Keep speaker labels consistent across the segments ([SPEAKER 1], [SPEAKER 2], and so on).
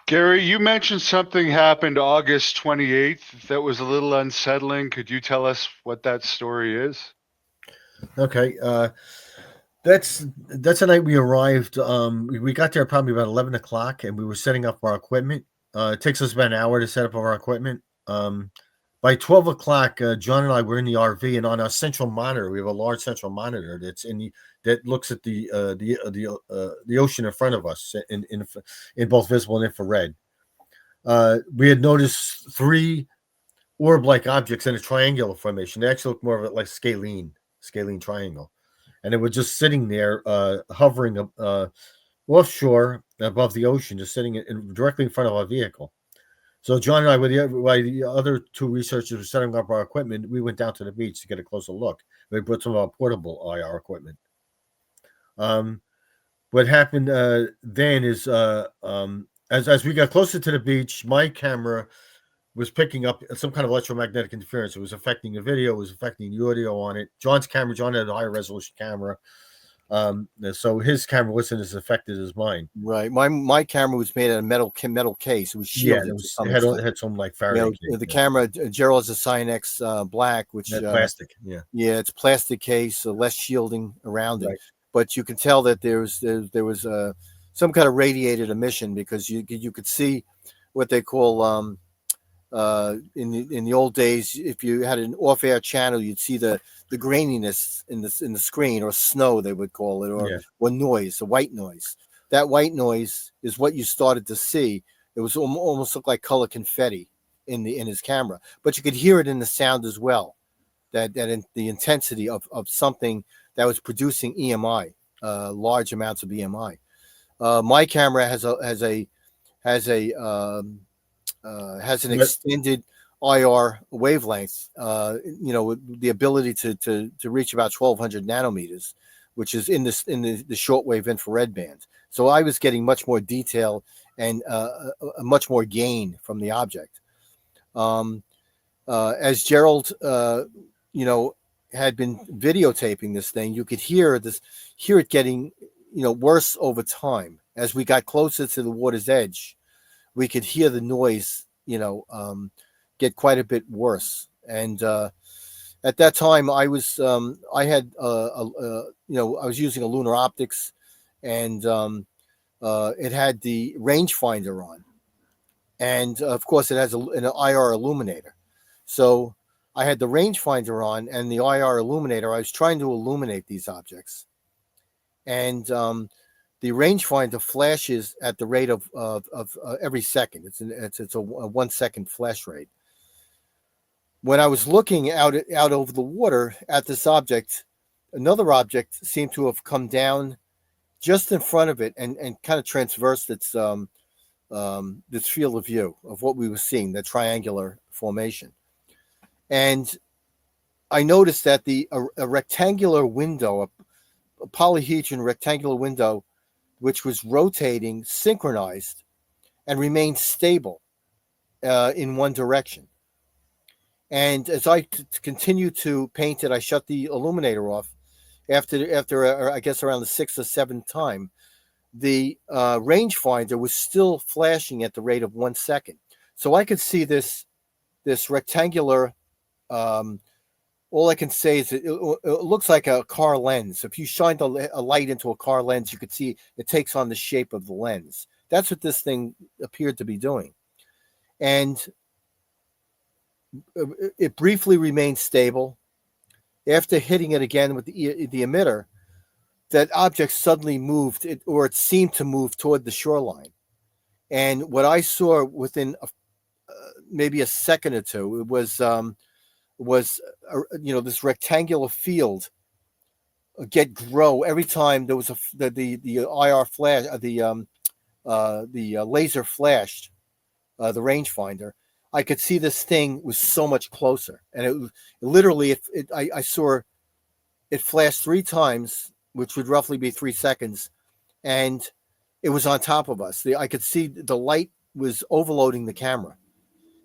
[SPEAKER 1] Gary, you mentioned something happened August 28th that was a little unsettling. Could you tell us what that story is?
[SPEAKER 2] Okay, that's the night we arrived. We got there probably about 11 o'clock, and we were setting up our equipment. It takes us about an hour to set up our equipment. By 12 o'clock, John and I were in the RV, and on our central monitor, we have a large central monitor that looks at the ocean in front of us in both visible and infrared. We had noticed three orb-like objects in a triangular formation. They actually look more of it like scalene triangle, and they were just sitting there, hovering offshore above the ocean, just sitting directly in front of our vehicle. So John and I, while the other two researchers were setting up our equipment, we went down to the beach to get a closer look. We brought some of our portable IR equipment. Um, what happened then is, as we got closer to the beach, my camera was picking up some kind of electromagnetic interference. It was affecting the video, it was affecting the audio on it. John had a higher resolution camera, so his camera wasn't as affected as mine.
[SPEAKER 3] Right. My camera was made out of metal case. It was
[SPEAKER 2] Yeah,
[SPEAKER 3] shielded to some
[SPEAKER 2] it
[SPEAKER 3] extent.
[SPEAKER 2] had some like Faraday case.
[SPEAKER 3] The camera, Gerald has a Cynex Black, which
[SPEAKER 2] plastic.
[SPEAKER 3] Yeah, it's plastic case, so less shielding around it.
[SPEAKER 2] Right.
[SPEAKER 3] But you can tell that there was some kind of radiated emission, because you could see what they call in the old days, if you had an off-air channel, you'd see the graininess in the screen, or snow they would call it, or noise, the white noise. That white noise is what you started to see. It was almost looked like color confetti in his camera, but you could hear it in the sound as well. That in the intensity of something that was producing EMI, large amounts of EMI. My camera has an extended IR wavelength, the ability to reach about 1200 nanometers, which is in the shortwave infrared band. So I was getting much more detail and a much more gain from the object. As Gerald, had been videotaping this thing, you could hear it getting, worse over time. As we got closer to the water's edge, we could hear the noise, get quite a bit worse. And at that time, I was using a lunar optics, and it had the rangefinder on, and of course, it has an IR illuminator. So I had the rangefinder on and the IR illuminator. I was trying to illuminate these objects, and the rangefinder flashes at the rate of every second. It's a 1 second flash rate. When I was looking out over the water at this object, another object seemed to have come down just in front of it and kind of transversed its this field of view of what we were seeing, the triangular formation. And I noticed that a rectangular window, a polyhedron rectangular window, which was rotating, synchronized, and remained stable in one direction. And as I continued to paint it, I shut the illuminator off. After I guess around the 6th or 7th time, the rangefinder was still flashing at the rate of 1 second. So I could see this rectangular. All I can say is it looks like a car lens. If you shined a light into a car lens, you could see it takes on the shape of the lens. That's what this thing appeared to be doing. And it briefly remained stable. After hitting it again with the emitter, that object suddenly moved, or it seemed to move toward the shoreline. And what I saw within maybe a second or two, it was this rectangular field grow every time there was the IR flash, the laser flashed the rangefinder. I could see this thing was so much closer, and it literally, I saw it flash 3 times, which would roughly be 3 seconds, and it was on top of us. I could see the light was overloading the camera.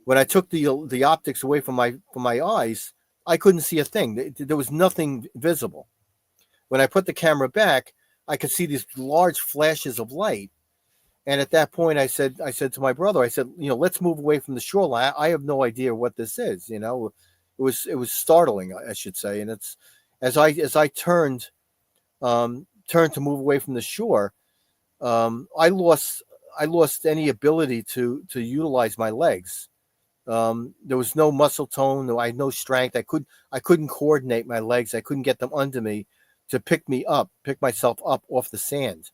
[SPEAKER 3] When I took the optics away from my eyes, I couldn't see a thing. There was nothing visible. When I put the camera back, I could see these large flashes of light, And at that point, I said to my brother, I said, let's move away from the shoreline. I have no idea what this is. It was startling, I should say. And it's as I turned to move away from the shore, I lost any ability to utilize my legs. There was no muscle tone. I had no strength. I couldn't coordinate my legs. I couldn't get them under me to pick myself up off the sand.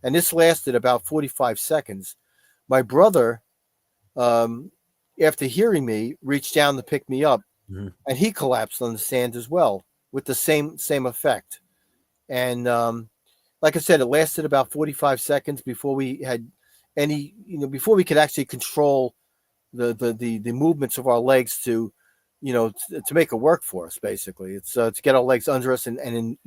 [SPEAKER 3] And this lasted about 45 seconds. My brother, after hearing me, reached down to pick me up, and he collapsed on the sand as well with the same effect. And like I said, it lasted about 45 seconds before we had before we could actually control the movements of our legs to make it work for us. Basically, it's to get our legs under us and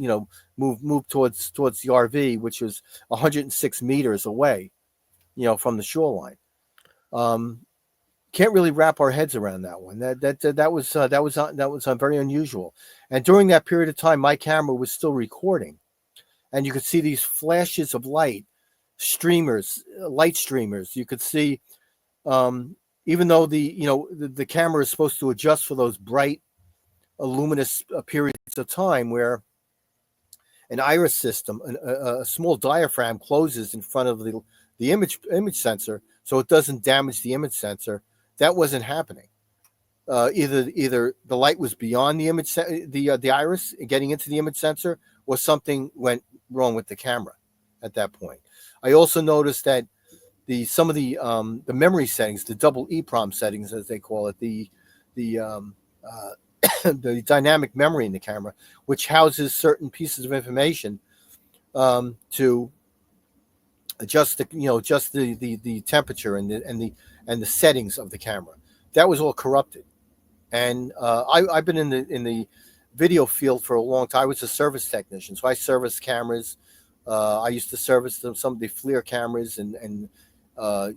[SPEAKER 3] move towards the RV, which was 106 meters away, from the shoreline. Can't really wrap our heads around that one. That was very unusual. And during that period of time, my camera was still recording, and you could see these flashes of light streamers. You could see, even though the camera is supposed to adjust for those bright, luminous periods of time where an iris system, a small diaphragm closes in front of the image sensor, so it doesn't damage the image sensor. That wasn't happening. Either the light was beyond the image, the iris getting into the image sensor, or something went wrong with the camera at that point. I also noticed that some of the memory settings, the double EEPROM settings, as they call it, the the dynamic memory in the camera, which houses certain pieces of information to adjust the temperature and the settings of the camera. That was all corrupted. And I've been in the video field for a long time. I was a service technician, so I serviced cameras. I used to service some of the FLIR cameras and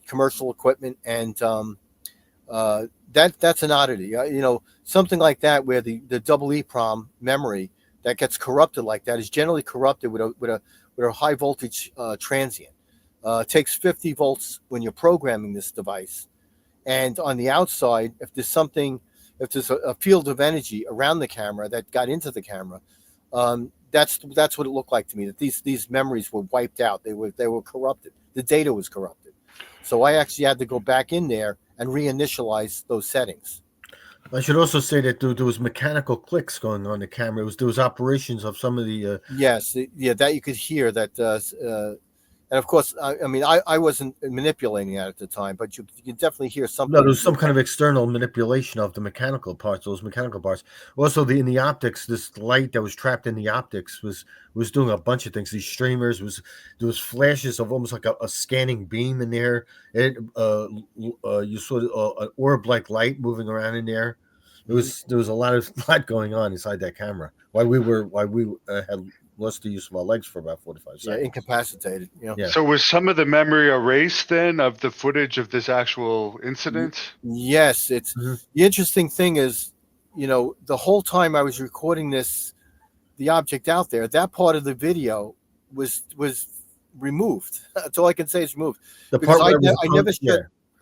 [SPEAKER 3] commercial equipment, and that's an oddity. Something like that where the double EEPROM memory that gets corrupted like that is generally corrupted with a high voltage transient. It takes 50 volts when you're programming this device, and on the outside, if there's a field of energy around the camera that got into the camera, that's what it looked like to me. That these memories were wiped out. They were corrupted. The data was corrupted. So I actually had to go back in there and reinitialize those settings.
[SPEAKER 2] I should also say that there was mechanical clicks going on the camera. There was operations of some of the
[SPEAKER 3] that you could hear that. And of course, I wasn't manipulating that at the time, but you can definitely hear something.
[SPEAKER 2] No, there was some kind of external manipulation of the mechanical parts. Those mechanical parts. Also, in the optics, this light that was trapped in the optics was doing a bunch of things. These streamers there was flashes of almost like a scanning beam in there. You saw an orb-like light moving around in there. There was a lot going on inside that camera. Why we had lost the use of our legs for about 45 seconds.
[SPEAKER 3] Yeah, incapacitated.
[SPEAKER 2] Yeah.
[SPEAKER 1] So was some of the memory erased then of the footage of this actual incident?
[SPEAKER 3] Yes, it's the interesting thing is, the whole time I was recording the object out there, that part of the video was removed. That's all I can say is removed.
[SPEAKER 2] The
[SPEAKER 3] because
[SPEAKER 2] part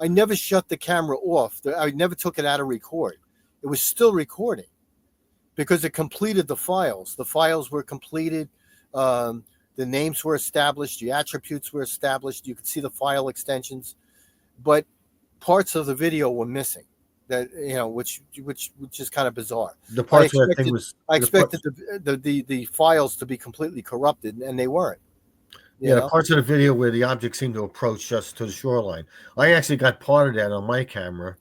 [SPEAKER 3] I never shut the camera off. I never took it out of record. It was still recording because it completed the files. The files were completed. The names were established. The attributes were established. You could see the file extensions, but parts of the video were missing. That which is kind of bizarre.
[SPEAKER 2] The parts where
[SPEAKER 3] I expected the files to be completely corrupted, and they weren't.
[SPEAKER 2] The parts of the video where the object seemed to approach just to the shoreline. I actually got part of that on my camera.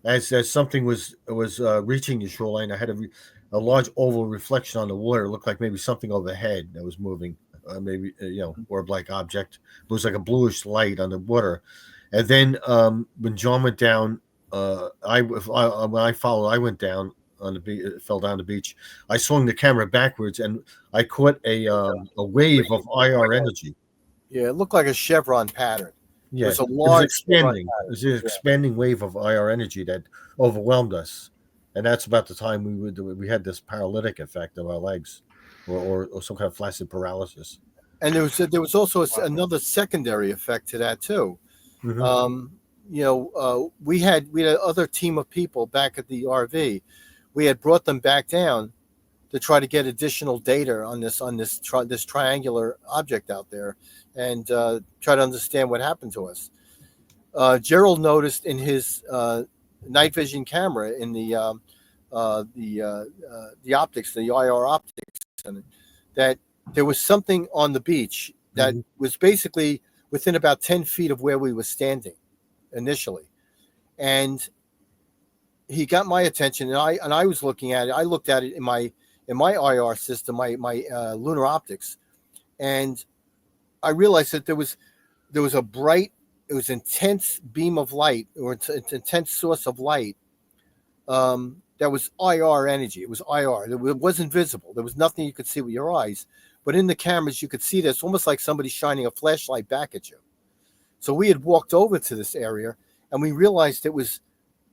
[SPEAKER 2] As something was reaching the shoreline, I had a large oval reflection on the water. It looked like maybe something overhead that was moving, maybe orb-like object. It was like a bluish light on the water. And then when John went down, when I followed, I went down on the beach, fell down the beach. I swung the camera backwards, and I caught a wave of IR energy.
[SPEAKER 3] Yeah, it looked like a chevron pattern.
[SPEAKER 2] Yeah,
[SPEAKER 3] it was
[SPEAKER 2] expanding. It was an expanding wave of IR energy that overwhelmed us, and that's about the time we had this paralytic effect of our legs, or some kind of flaccid paralysis.
[SPEAKER 3] And there was also another secondary effect to that too.
[SPEAKER 2] Mhm.
[SPEAKER 3] We had other team of people back at the RV. We had brought them back down to try to get additional data on this triangular object out there, and try to understand what happened to us. Gerald noticed in his night vision camera in the optics, the IR optics, that there was something on the beach that
[SPEAKER 2] Mhm.
[SPEAKER 3] was basically within about 10 feet of where we were standing initially. And he got my attention, and I was looking at it. I looked at it in my IR system, my lunar optics, and I realized that there was a bright, it was intense beam of light, or it's intense source of light, that was IR energy. It was IR. It wasn't visible. There was nothing you could see with your eyes, but in the cameras you could see this, almost like somebody shining a flashlight back at you. So we had walked over to this area, and we realized it was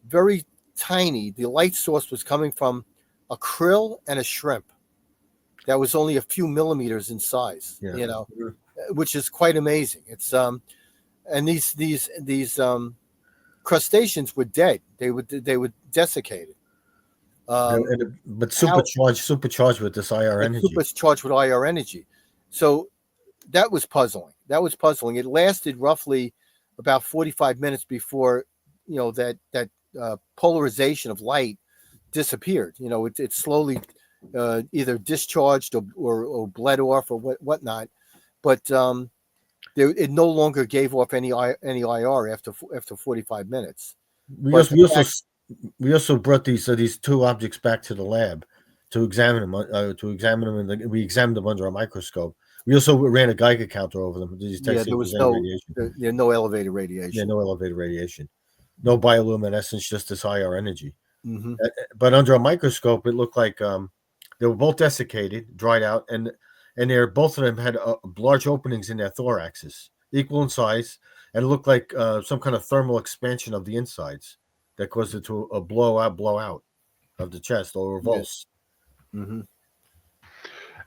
[SPEAKER 3] very tiny. The light source was coming from a krill and a shrimp that was only a few millimeters in size.
[SPEAKER 2] Yeah.
[SPEAKER 3] Which is quite amazing. It's and these crustaceans were dead. They were desiccated.
[SPEAKER 2] But
[SPEAKER 3] How
[SPEAKER 2] supercharged with this IR energy.
[SPEAKER 3] supercharged with IR energy. So that was puzzling. It lasted roughly about 45 minutes before that polarization of light disappeared. It slowly either discharged or bled off or whatnot, but it no longer gave off any IR after 45 minutes. But
[SPEAKER 2] We also brought these two objects back to the lab to examine them. And we examined them under a microscope. We also ran a Geiger counter over them to detect
[SPEAKER 3] there
[SPEAKER 2] if
[SPEAKER 3] was
[SPEAKER 2] there's any radiation.
[SPEAKER 3] no elevated radiation.
[SPEAKER 2] Yeah, no elevated radiation, no bioluminescence, just this IR energy.
[SPEAKER 3] Mm-hmm.
[SPEAKER 2] But under a microscope, it looked like they were both desiccated, dried out, and both of them had large openings in their thoraxes, equal in size, and it looked like some kind of thermal expansion of the insides that caused it to blow out of the chest or revulse.
[SPEAKER 3] Yeah. Mm-hmm.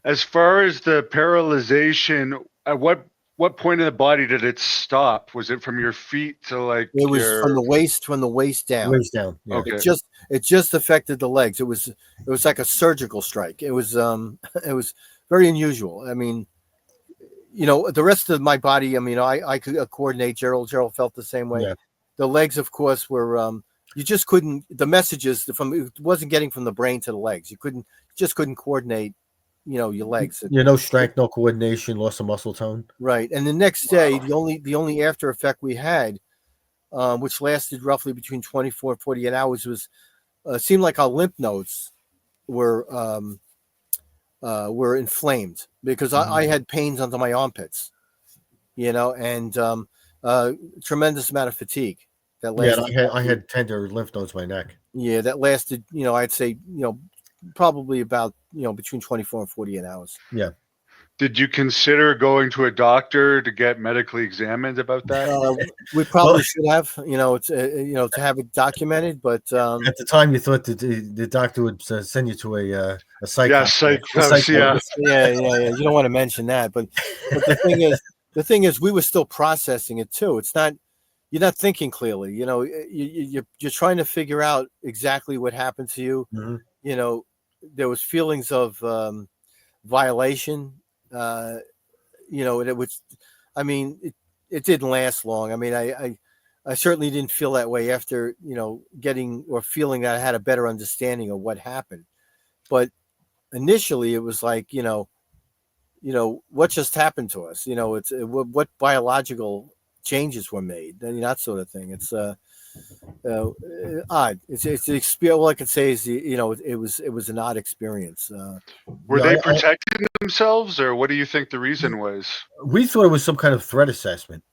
[SPEAKER 1] As far as the paralyzation, at what point in the body did it stop? Was it from your feet to like
[SPEAKER 3] It was
[SPEAKER 1] your
[SPEAKER 3] from the waist down.
[SPEAKER 2] Waist down. Yeah.
[SPEAKER 1] Okay.
[SPEAKER 3] It just affected the legs. It was like a surgical strike. It was very unusual. I mean, the rest of my body, I mean, I could coordinate. Gerald felt the same way.
[SPEAKER 2] Yeah.
[SPEAKER 3] The legs, of course, were you just couldn't, the messages it wasn't getting from the brain to the legs. You just couldn't coordinate, your legs.
[SPEAKER 2] No strength, no coordination, loss of muscle tone.
[SPEAKER 3] Right. And the next day, the only after effect we had, which lasted roughly between 24 and 48 hours, was seemed like our lymph nodes were inflamed because I had pains under my armpits, and tremendous amount of fatigue. That lasted.
[SPEAKER 2] Yeah, I had tender lymph nodes in my neck.
[SPEAKER 3] Yeah, that lasted. I'd say probably about between 24 and 48 hours.
[SPEAKER 2] Yeah.
[SPEAKER 1] Did you consider going to a doctor to get medically examined about that?
[SPEAKER 3] We probably should have, to have it documented. But
[SPEAKER 2] at the time, you thought that the doctor would send you to a psych.
[SPEAKER 1] Yeah, psych. Yeah.
[SPEAKER 3] Yeah. You don't want to mention that, but the thing is, we were still processing it too. It's not, you're not thinking clearly. You're trying to figure out exactly what happened to you.
[SPEAKER 2] Mm-hmm.
[SPEAKER 3] There was feelings of violation. It was, I mean, it didn't last long. I mean, I certainly didn't feel that way after, getting or feeling that I had a better understanding of what happened. But initially it was like, what just happened to us? It's what biological changes were made, that sort of thing. It's odd. It's an experience. All I can say is, it was an odd experience.
[SPEAKER 1] Were they protecting themselves, or what do you think the reason was?
[SPEAKER 2] We thought it was some kind of threat assessment.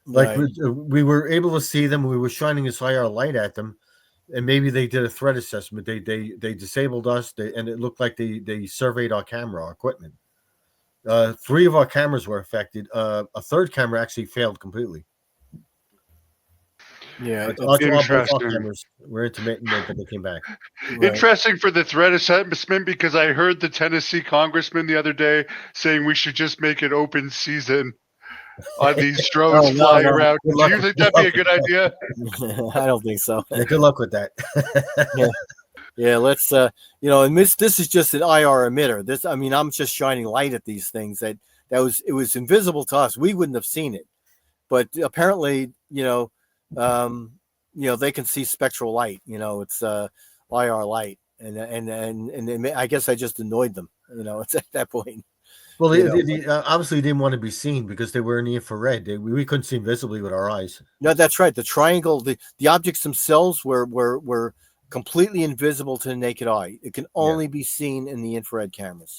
[SPEAKER 2] Like
[SPEAKER 3] Right.
[SPEAKER 2] we were able to see them. We were shining this IR light at them, and maybe they did a threat assessment. They disabled us, and it looked like they surveyed our camera, our equipment. 3 of our cameras were affected. A third camera actually failed completely.
[SPEAKER 3] Yeah,
[SPEAKER 2] But both our
[SPEAKER 1] Interesting.
[SPEAKER 2] cameras were intermittent, but they came back.
[SPEAKER 1] Interesting for the threat assessment, because I heard the Tennessee congressman the other day saying we should just make it open season on these drones flying around.
[SPEAKER 2] Good
[SPEAKER 1] Do
[SPEAKER 2] luck.
[SPEAKER 1] you think that'd be a good idea?
[SPEAKER 3] I don't think so.
[SPEAKER 2] Yeah, good luck with that.
[SPEAKER 3] Yeah, let's and this is just an IR emitter. This, I mean, I'm just shining light at these things it was invisible to us. We wouldn't have seen it, but apparently, they can see spectral light. It's IR light, and I guess I just annoyed them. It's at that point.
[SPEAKER 2] Well, they obviously didn't want to be seen because they were in the infrared. We couldn't see visibly with our eyes.
[SPEAKER 3] No, that's right. The triangle, the objects themselves were completely invisible to the naked eye. It can only be seen in the infrared cameras.